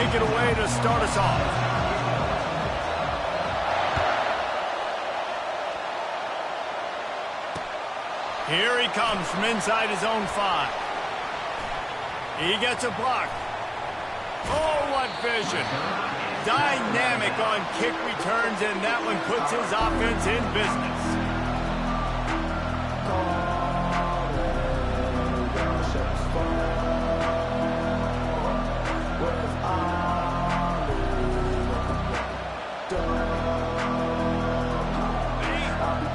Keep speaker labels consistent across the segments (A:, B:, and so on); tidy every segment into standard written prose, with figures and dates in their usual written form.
A: kick it away to start us off. Here he comes from inside his own 5. He gets a block. Oh, what vision. Dynamic on kick returns, and that one puts his offense in business.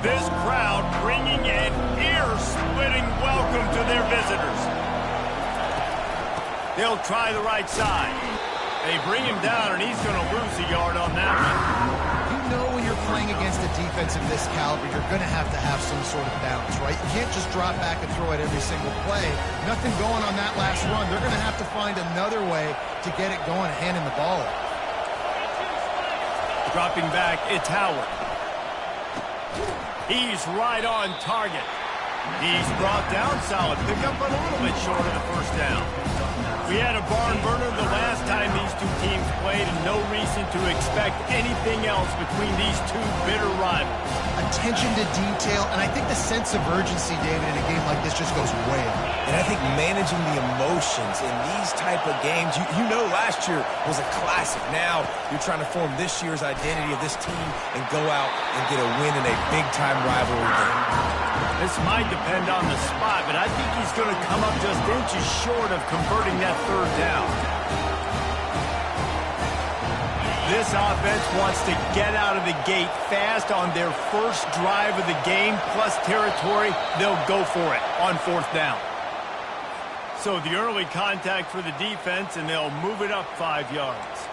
A: This crowd bringing an ear-splitting welcome to their visitors. They'll try the right side. They bring him down, and he's going to lose a yard on that one.
B: You know when you're playing against a defense of this caliber, you're going to have some sort of balance, right? You can't just drop back and throw it every single play. Nothing going on that last run. They're going to have to find another way to get it going and hand him the ball off.
A: Dropping back, it's Howard. He's right on target. He's brought down, solid pickup, but a little bit short of the first down. We had a barn burner the last time these two teams played, and no reason to expect anything else between these two bitter rivals.
B: Attention to detail, and I think the sense of urgency, David, in a game like this just goes way up.
C: And I think managing the emotions in these type of games, you know last year was a classic. Now you're trying to form this year's identity of this team and go out and get a win in a big-time rivalry game.
A: This might depend on the spot, but I think he's going to come up just inches short of converting that third down. This offense wants to get out of the gate fast on their first drive of the game, plus territory. They'll go for it on 4th down. So the early contact for the defense, and they'll move it up 5 yards.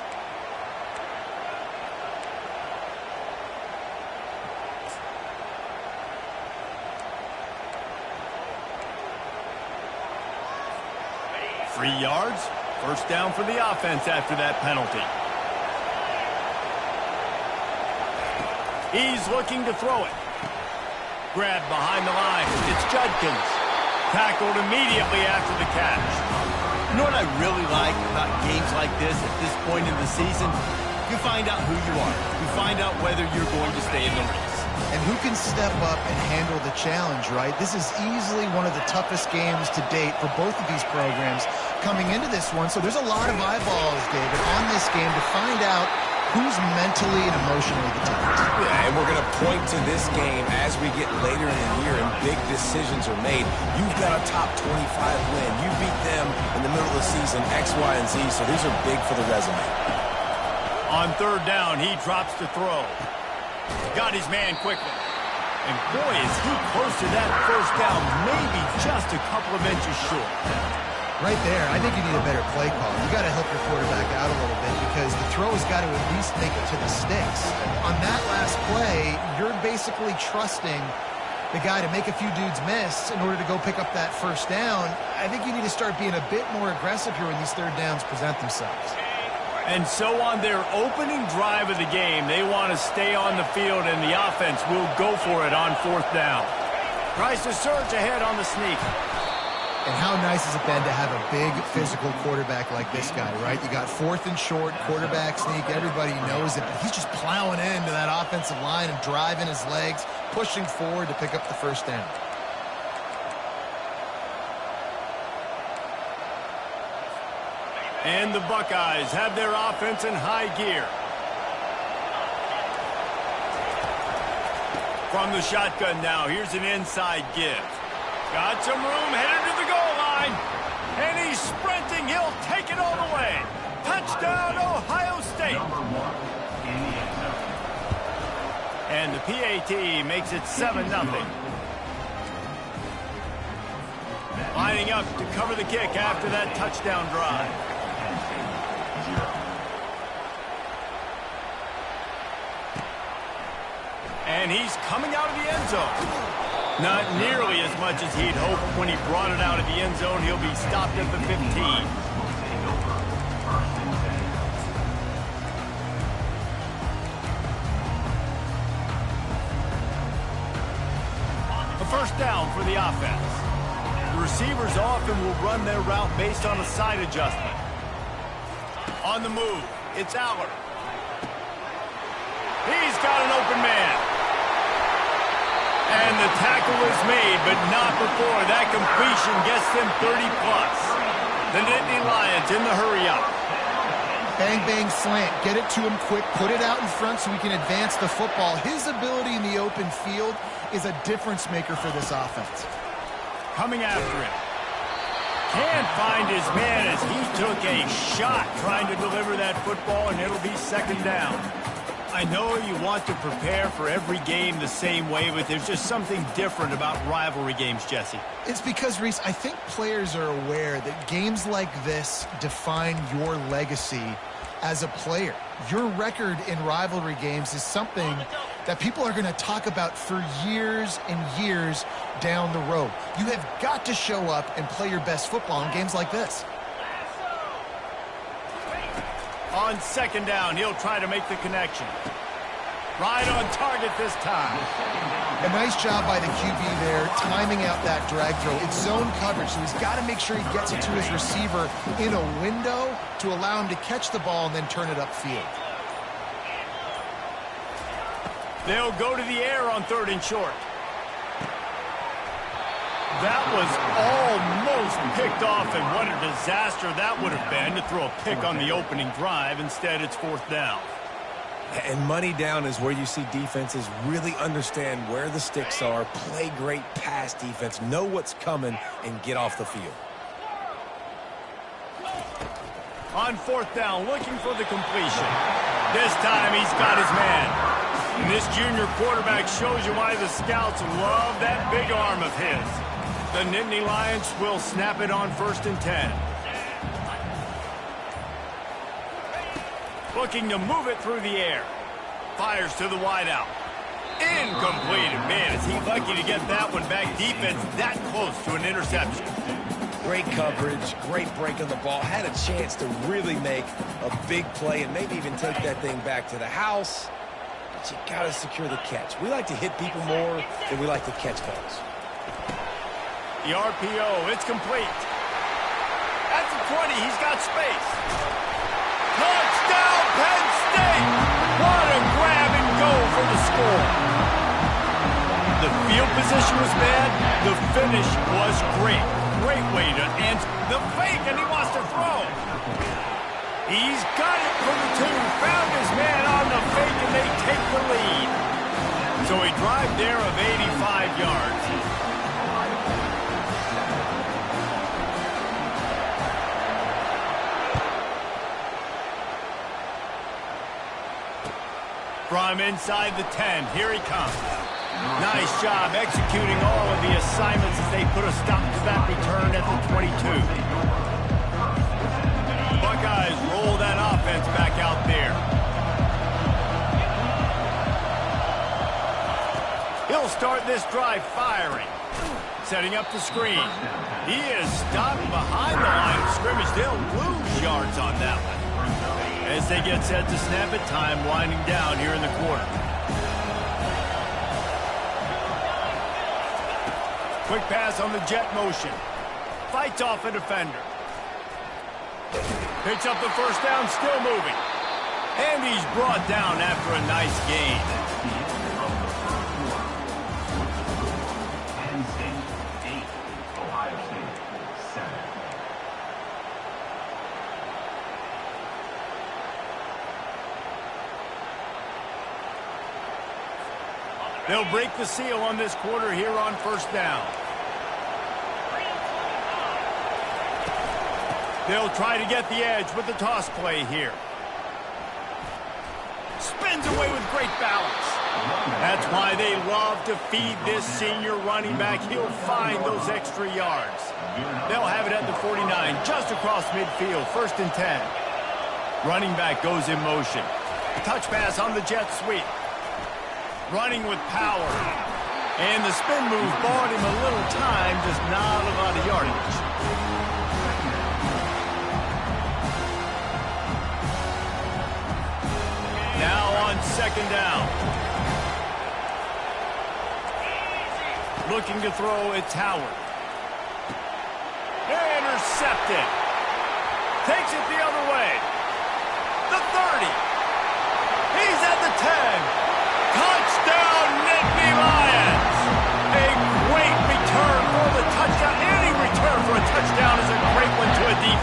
A: Three yards, first down for the offense after that penalty. He's looking to throw it. Grabbed behind the line. It's Judkins. Tackled immediately after the catch.
D: You know what I really like about games like this at this point in the season? You find out who you are. You find out whether you're going to stay in the race.
B: And who can step up and handle the challenge, right? This is easily one of the toughest games to date for both of these programs coming into this one. So there's a lot of eyeballs, David, on this game to find out who's mentally and emotionally the toughest.
C: Yeah, and we're going to point to this game as we get later in the year and big decisions are made. You've got a top 25 win. You beat them in the middle of the season, X, Y, and Z, so these are big for the resume.
A: On 3rd down, he drops to throw. Got his man quickly. And boy, is he close to that first down, maybe just a couple of inches short.
B: Right there, I think you need a better play call. You got to help your quarterback out a little bit because the throw has got to at least make it to the sticks. On that last play, you're basically trusting the guy to make a few dudes miss in order to go pick up that first down. I think you need to start being a bit more aggressive here when these 3rd downs present themselves.
A: And so on their opening drive of the game, they want to stay on the field, and the offense will go for it on 4th down. Tries to surge ahead on the sneak.
B: And how nice has it been to have a big physical quarterback like this guy, right? You got 4th and short, quarterback sneak. Everybody knows it, but he's just plowing into that offensive line and driving his legs, pushing forward to pick up the first down.
A: And the Buckeyes have their offense in high gear. From the shotgun now, here's an inside give. Got some room, headed to the goal line. And he's sprinting, he'll take it all the way. Touchdown, Ohio State. And the PAT makes it 7-0. Lining up to cover the kick after that touchdown drive. And he's coming out of the end zone. Not nearly as much as he'd hoped when he brought it out of the end zone. He'll be stopped at the 15. A first down for the offense. The receivers often will run their route based on a side adjustment. On the move, it's Aller. He's got an open man. And the tackle is made, but not before that completion gets them 30+. The Nittany Lions in the hurry-up.
B: Bang, bang, slant. Get it to him quick. Put it out in front so he can advance the football. His ability in the open field is a difference maker for this offense.
A: Coming after him. Can't find his man as he took a shot trying to deliver that football, and it'll be second down. I know you want to prepare for every game the same way, but there's just something different about rivalry games, Jesse.
B: It's because, Reese, I think players are aware that games like this define your legacy as a player. Your record in rivalry games is something that people are going to talk about for years and years down the road. You have got to show up and play your best football in games like this.
A: On second down, he'll try to make the connection. Right on target this time.
B: A nice job by the QB there, timing out that drag throw. It's zone coverage, so he's got to make sure he gets it to his receiver in a window to allow him to catch the ball and then turn it upfield.
A: They'll go to the air on 3rd and short. That was almost picked off, and what a disaster that would have been to throw a pick on the opening drive. Instead, it's 4th down.
C: And money down is where you see defenses really understand where the sticks are, play great pass defense, know what's coming, and get off the field.
A: On 4th down, looking for the completion. This time, he's got his man. And this junior quarterback shows you why the scouts love that big arm of his. The Nittany Lions will snap it on 1st and 10. Looking to move it through the air. Fires to the wideout. Incomplete. Man, is he lucky to get that one back. Defense that close to an interception.
C: Great coverage, great break on the ball. Had a chance to really make a big play and maybe even take that thing back to the house. But you got to secure the catch. We like to hit people more than we like to catch balls.
A: The RPO, it's complete. At the 20, he's got space. Touchdown, Penn State! What a grab and go for the score. The field position was bad. The finish was great. Great way to answer the fake, and he wants to throw. He's got it for the 2. Found his man on the fake, and they take the lead. So a drive there of 85 yards. From inside the 10, here he comes. Nice job executing all of the assignments as they put a stop to that return at the 22. Buckeyes roll that offense back out there. He'll start this drive firing. Setting up the screen. He is stopped behind the line of scrimmage. They'll lose yards on that one. As they get set to snap it, time winding down here in the quarter. Quick pass on the jet motion. Fights off a defender. Picks up the first down, still moving. And he's brought down after a nice gain.
E: Penn State 8, Ohio State 7.
A: They'll break the seal on this quarter here on 1st down. They'll try to get the edge with the toss play here. Spins away with great balance. That's why they love to feed this senior running back. He'll find those extra yards. They'll have it at the 49, just across midfield, 1st and 10. Running back goes in motion. Touch pass on the jet sweep. Running with power. And the spin move bought him a little time, just not a lot of yardage. Now on 2nd down. Looking to throw, it's Howard. Intercepted. Takes it the other way.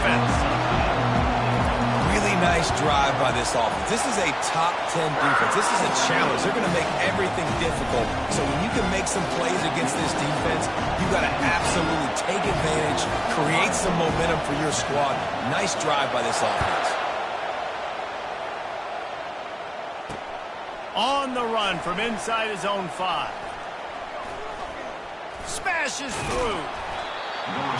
A: offense.
C: Really nice drive by this offense. This is a top 10 defense. This is a challenge. They're going to make everything difficult. So when you can make some plays against this defense, you got to absolutely take advantage, create some momentum for your squad. Nice drive by this offense.
A: On the run from inside his own 5. Smashes through.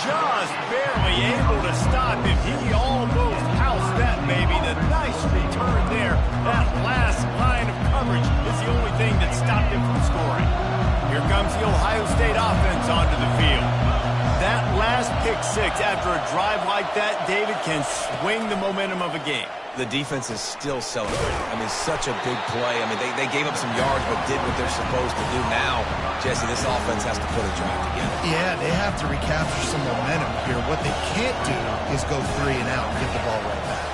A: Just barely able to stop him. He almost housed that baby. The nice return there. That last line of coverage is the only thing that stopped him from scoring. Here comes the Ohio State offense onto the field. That last pick 6 after a drive like that, David, can swing the momentum of a game.
C: The defense is still celebrating. I mean, such a big play. I mean, they gave up some yards but did what they're supposed to do. Now, Jesse, this offense has to put a drive together.
B: Yeah, they have to recapture some momentum here. What they can't do is go 3 and out and get the ball right back.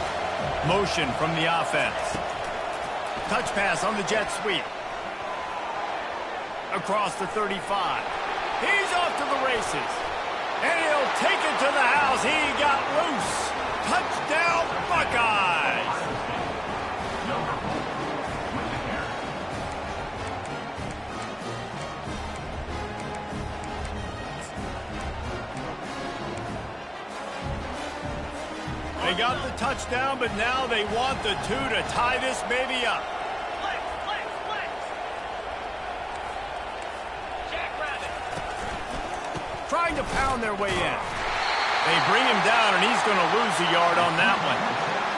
A: Motion from the offense. Touch pass on the jet sweep. Across the 35. He's off to the races. And he'll take it to the house. He got loose. Touchdown, Buckeyes! They got the touchdown, but now they want the 2 to tie this baby up. Trying to pound their way in. They bring him down, and he's going to lose a yard on that one.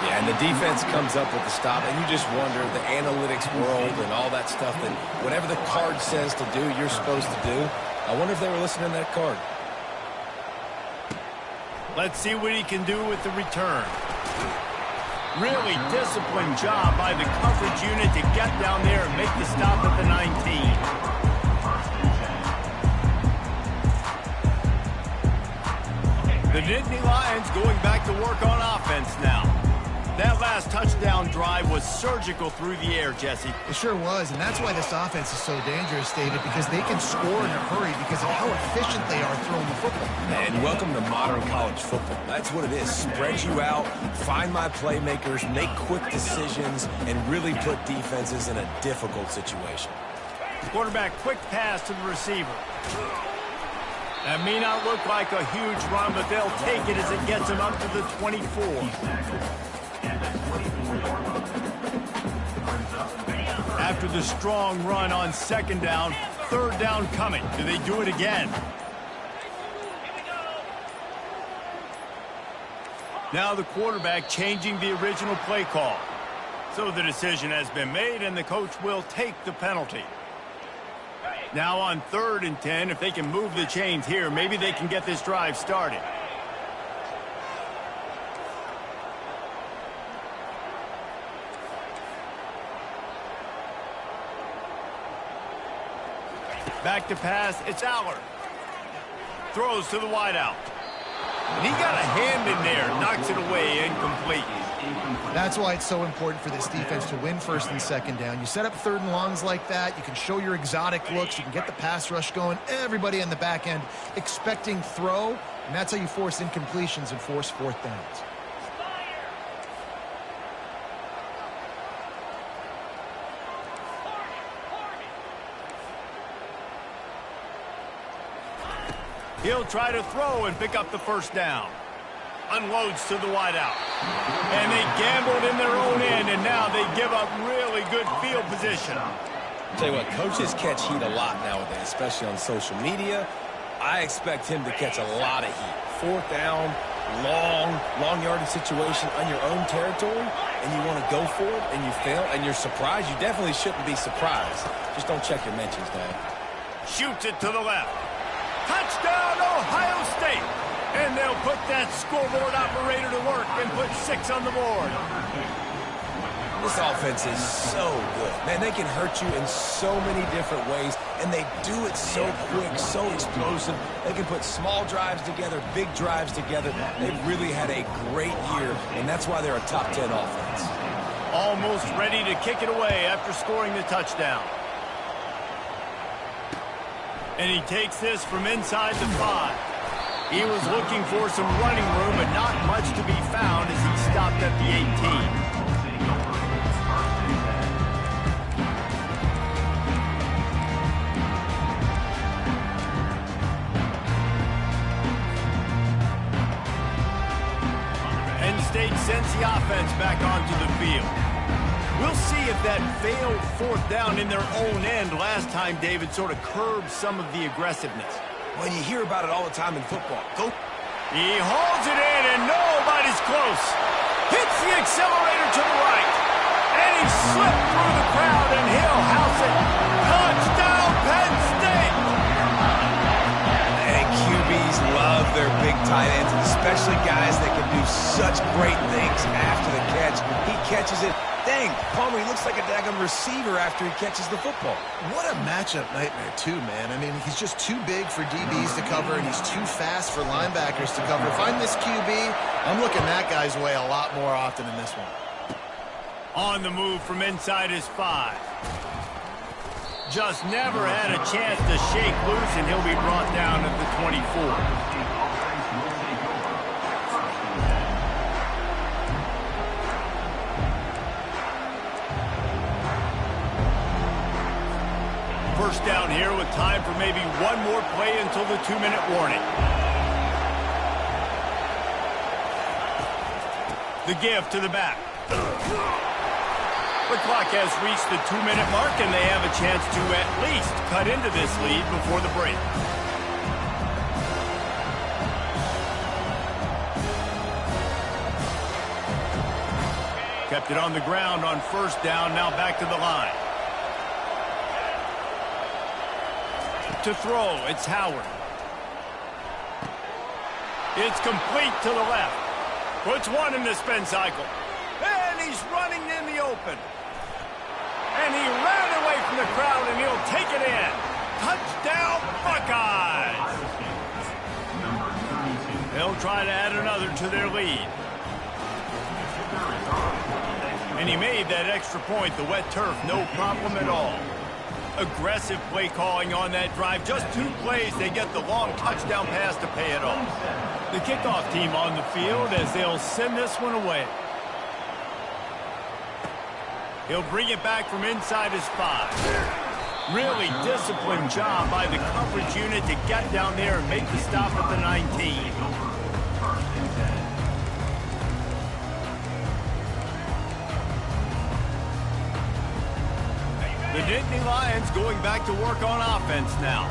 C: Yeah, and the defense comes up with the stop, and you just wonder, the analytics world and all that stuff, that whatever the card says to do, you're supposed to do. I wonder if they were listening to that card.
A: Let's see what he can do with the return. Really disciplined job by the coverage unit to get down there and make the stop at the 19. The Nittany Lions going back to work on offense now. That last touchdown drive was surgical through the air, Jesse.
B: It sure was, and that's why this offense is so dangerous, David, because they can score in a hurry because of how efficient they are throwing the football.
C: And welcome to modern college football. That's what it is. Spread you out, find my playmakers, make quick decisions, and really put defenses in a difficult situation.
A: Quarterback quick pass to the receiver. That may not look like a huge run, but they'll take it as it gets them up to the 24. After the strong run on 2nd down, 3rd down coming. Do they do it again? Now the quarterback changing the original play call. So the decision has been made, and the coach will take the penalty. Now on 3rd and 10, if they can move the chains here, maybe they can get this drive started. Back to pass, it's Allard. Throws to the wideout. And he got a hand in there, knocks it away, incomplete.
B: That's why it's so important for this defense to win 1st and 2nd down. You set up 3rd and longs like that. You can show your exotic looks. You can get the pass rush going. Everybody on the back end expecting throw, and that's how you force incompletions and force 4th downs.
A: He'll try to throw and pick up the 1st down. Unloads to the wideout. And they gambled in their own end, and now they give up really good field position.
C: Tell you what, coaches catch heat a lot nowadays, especially on social media. I expect him to catch a lot of heat. 4th down, long yardage situation on your own territory, and you want to go for it, and you fail, and you're surprised. You definitely shouldn't be surprised. Just don't check your mentions, Dad.
A: Shoots it to the left. Touchdown, Ohio State! And they'll put that scoreboard operator to work and put 6 on the board.
C: This offense is so good. Man, they can hurt you in so many different ways, and they do it so quick, so explosive. They can put small drives together, big drives together. They've really had a great year, and that's why they're a top 10 offense.
A: Almost ready to kick it away after scoring the touchdown. And he takes this from inside the 5. He was looking for some running room, but not much to be found as he stopped at the 18. Penn State sends the offense back onto the field. We'll see if that failed fourth down in their own end last time, David, sort of curbed some of the aggressiveness.
C: Well, you hear about it all the time in football.
A: He hauls it in, and nobody's close. Hits the accelerator to the right. And he slipped through the crowd, and he'll house it. Touchdown, Penn State!
C: And QBs love their big tight ends, especially guys that can do such great things after the catch. He catches it. Dang, Palmer, he looks like a daggone receiver after he catches the football.
B: What a matchup nightmare, too, man. I mean, he's just too big for DBs to cover, and he's too fast for linebackers to cover. If I'm this QB, I'm looking that guy's way a lot more often than this one.
A: On the move from inside his 5. Just never had a chance to shake loose, and he'll be brought down at the 24. First down here with time for maybe one more play until the 2-minute warning. The give to the back. The clock has reached the 2-minute mark, and they have a chance to at least cut into this lead before the break. Kept it on the ground on first down, now back to the line. To throw, it's Howard. It's complete to the left. Puts one in the spin cycle. And he's running in the open. And he ran away from the crowd, and he'll take it in. Touchdown, Buckeyes! They'll try to add another to their lead. And he made that extra point, the wet turf, no problem at all. Aggressive play calling on that drive. Just 2 plays, they get the long touchdown pass to pay it off. The kickoff team on the field as they'll send this one away. He'll bring it back from inside his 5. Really disciplined job by the coverage unit to get down there and make the stop at the 19. The Nittany Lions going back to work on offense now.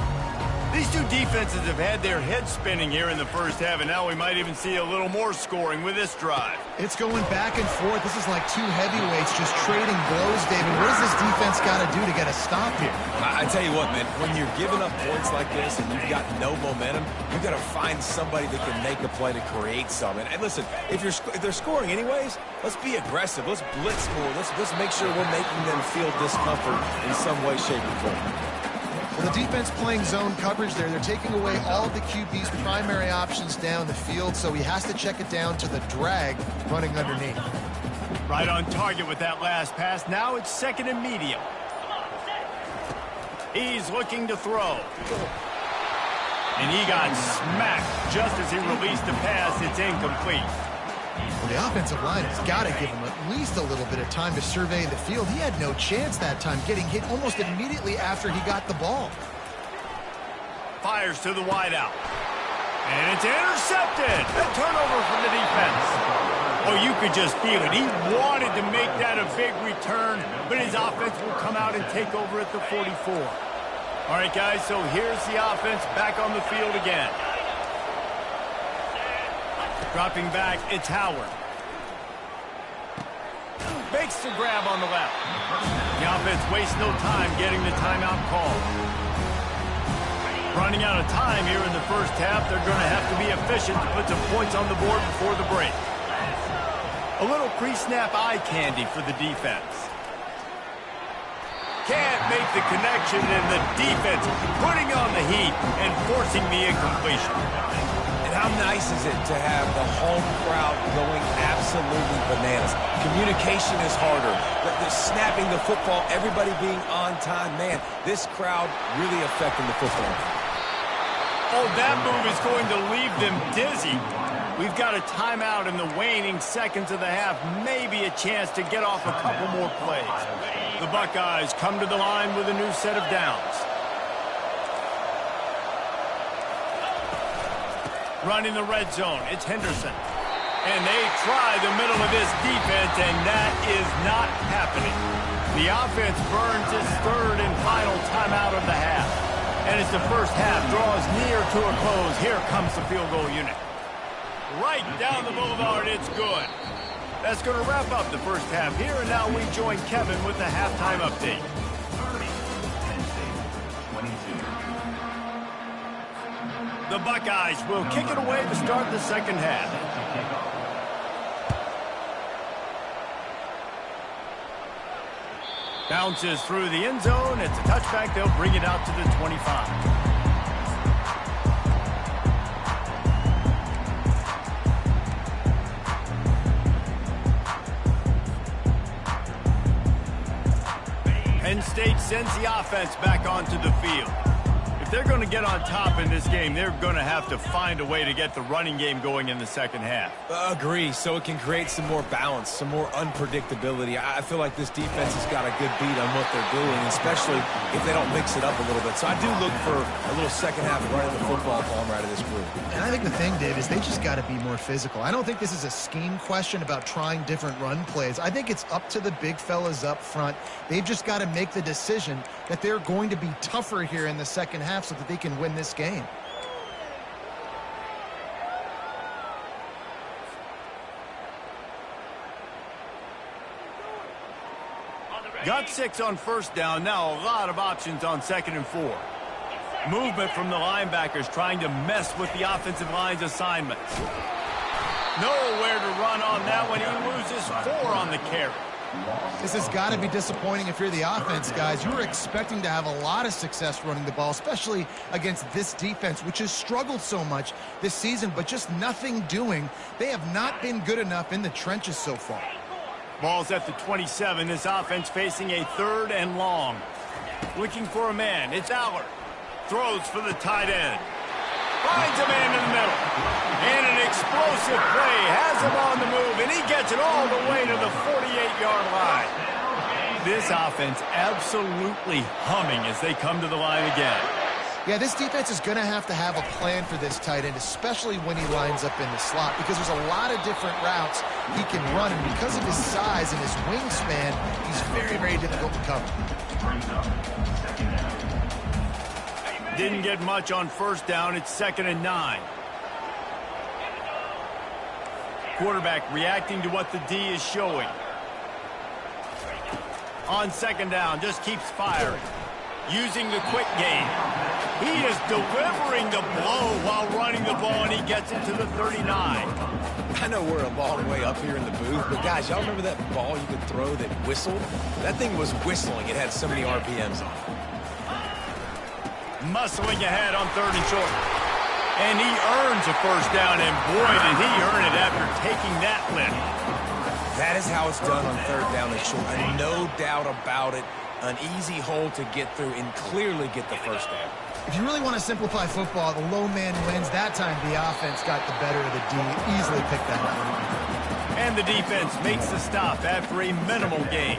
A: These two defenses have had their heads spinning here in the first half, and now we might even see a little more scoring with this drive.
B: It's going back and forth. This is like two heavyweights just trading blows, David. What does this defense got to do to get a stop here?
C: I tell you what, man, when you're giving up points like this and you've got no momentum, you've got to find somebody that can make a play to create something. And listen, if they're scoring anyways, let's be aggressive. Let's blitz more. Let's make sure we're making them feel discomfort in some way, shape, or form.
B: Well, the defense playing zone coverage there. They're taking away all of the QB's primary options down the field, so he has to check it down to the drag running underneath.
A: Right on target with that last pass. Now it's second and medium. He's looking to throw. And he got smacked just as he released the pass. It's incomplete.
B: Well, the offensive line has got to give him at least a little bit of time to survey the field. He had no chance that time, getting hit almost immediately after he got the ball.
A: Fires to the wideout. And it's intercepted. A turnover from the defense. Oh, you could just feel it. He wanted to make that a big return, but his offense will come out and take over at the 44. All right, guys, so here's the offense back on the field again. Dropping back, it's Howard. Makes the grab on the left. The offense wastes no time getting the timeout call. Running out of time here in the first half. They're going to have to be efficient to put some points on the board before the break. A little pre-snap eye candy for the defense. Can't make the connection, and the defense putting on the heat and forcing the incompletion.
C: And how nice is it to have the home crowd going absolutely bananas? Communication is harder. The snapping the football, everybody being on time. Man, this crowd really affecting the football.
A: Oh, that move is going to leave them dizzy. We've got a timeout in the waning seconds of the half. Maybe a chance to get off a couple more plays. The Buckeyes come to the line with a new set of downs. Running the red zone, it's Henderson. And they try the middle of this defense, and that is not happening. The offense burns its third and final timeout of the half. And as the first half draws near to a close, here comes the field goal unit. Right down the boulevard, it's good. That's going to wrap up the first half here, and now we join Kevin with the halftime update.
E: 30, Penn State, 22.
A: The Buckeyes will kick it away to start the second half. Bounces through the end zone. It's a touchback. They'll bring it out to the 25. Penn State sends the offense back onto the field. If they're going to get on top in this game, they're going to have to find a way to get the running game going in the second half.
C: Agree, so it can create some more balance, some more unpredictability. I feel like this defense has got a good beat on what they're doing, especially if they don't mix it up a little bit. So I do look for a little second half running the football bomb right of this group.
B: And I think the thing, Dave, is they just got to be more physical. I don't think this is a scheme question about trying different run plays. I think it's up to the big fellas up front. They've just got to make the decision that they're going to be tougher here in the second half so that they can win this game.
A: Got 6 on first down. Now a lot of options on 2nd and 4. Movement from the linebackers trying to mess with the offensive line's assignments. Nowhere to run on that one. He loses 4 on the carry.
B: This has got to be disappointing if you're the offense, guys. You were expecting to have a lot of success running the ball, especially against this defense, which has struggled so much this season, but just nothing doing. They have not been good enough in the trenches so far.
A: Ball's at the 27. This offense facing a 3rd and long. Looking for a man. It's Allard. Throws for the tight end. Finds a man in the middle. And an explosive play. Has him on the move, and he gets it all the way to the 48-yard line. This offense absolutely humming as they come to the line again.
B: Yeah, this defense is going to have a plan for this tight end, especially when he lines up in the slot, because there's a lot of different routes he can run, and because of his size and his wingspan, he's very, very difficult to cover.
A: Didn't get much on first down. It's 2nd and 9. Quarterback reacting to what the D is showing. On 2nd down, just keeps firing. Using the quick game. He is delivering the blow while running the ball, and he gets it to the 39.
C: I know we're a long way up here in the booth, but guys, y'all remember that ball you could throw that whistled? That thing was whistling. It had so many RPMs on it.
A: Muscling ahead on 3rd and short. And he earns a first down, and boy, did he earn it after taking that lift.
C: That is how it's done on 3rd down and short. And no doubt about it, an easy hole to get through and clearly get the first down.
B: If you really want to simplify football, the low man wins. That time the offense got the better of the D. Easily picked that up.
A: And the defense makes the stop after a minimal gain.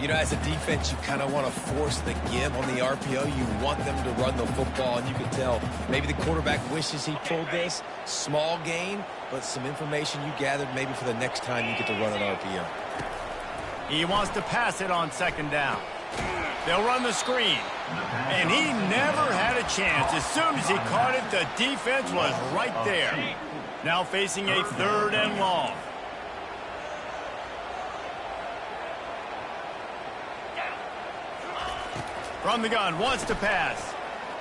C: You know, as a defense, you kind of want to force the give on the RPO. You want them to run the football, and you can tell maybe the quarterback wishes he pulled this. Small gain, but some information you gathered maybe for the next time you get to run an RPO.
A: He wants to pass it on 2nd down. They'll run the screen. And he never had a chance. As soon as he caught it, the defense was right there. Now facing a 3rd and long. From the gun, wants to pass.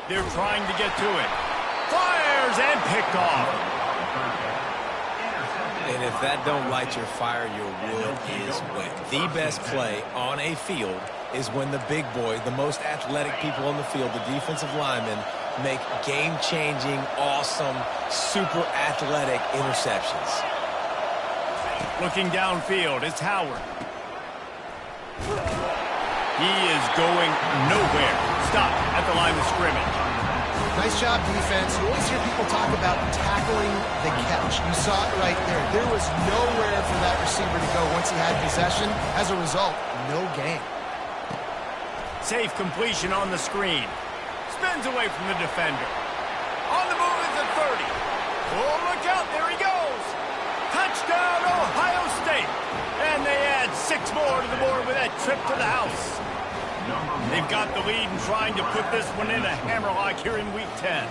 A: They're trying to get to it. Fires and picked off.
C: And if that don't light your fire, your wood is wet. The best play on a field is when the big boy, the most athletic people on the field, the defensive linemen, make game-changing, awesome, super athletic interceptions.
A: Looking downfield, it's Howard. He is going nowhere. Stop at the line of scrimmage.
B: Nice job, defense. You always hear people talk about tackling the catch. You saw it right there. There was nowhere for that receiver to go once he had possession. As a result, no gain.
A: Safe completion on the screen. Spins away from the defender. On the move is the 30. Oh, look out. There he goes. Touchdown, Ohio State. And they add 6 more to the board with that trip to the house. They've got the lead and trying to put this one in a hammerlock here in Week 10.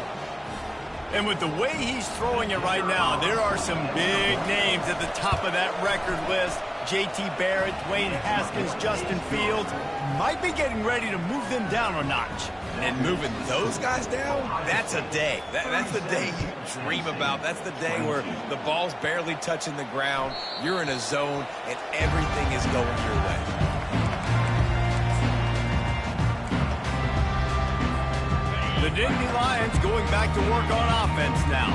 A: And with the way he's throwing it right now, there are some big names at the top of that record list. J.T. Barrett, Dwayne Haskins, Justin Fields might be getting ready to move them down a notch.
C: And moving those guys down, that's a day. That's the day you dream about. That's the day where the ball's barely touching the ground, you're in a zone, and everything is going your way.
A: The Nittany Lions going back to work on offense now.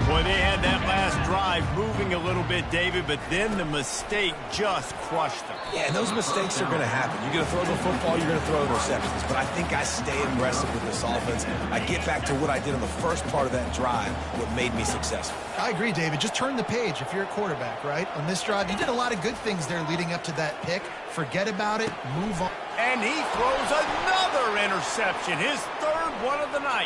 A: Boy, they had that last drive moving a little bit, David, but then the mistake just crushed them.
C: Yeah, and those mistakes are going to happen. You're going to throw the football, you're going to throw interceptions. But I think I stay aggressive with this offense. I get back to what I did on the first part of that drive, what made me successful.
B: I agree, David. Just turn the page if you're a quarterback, right? On this drive, you did a lot of good things there leading up to that pick. Forget about it. Move on.
A: And he throws another interception, his 3rd one of the night.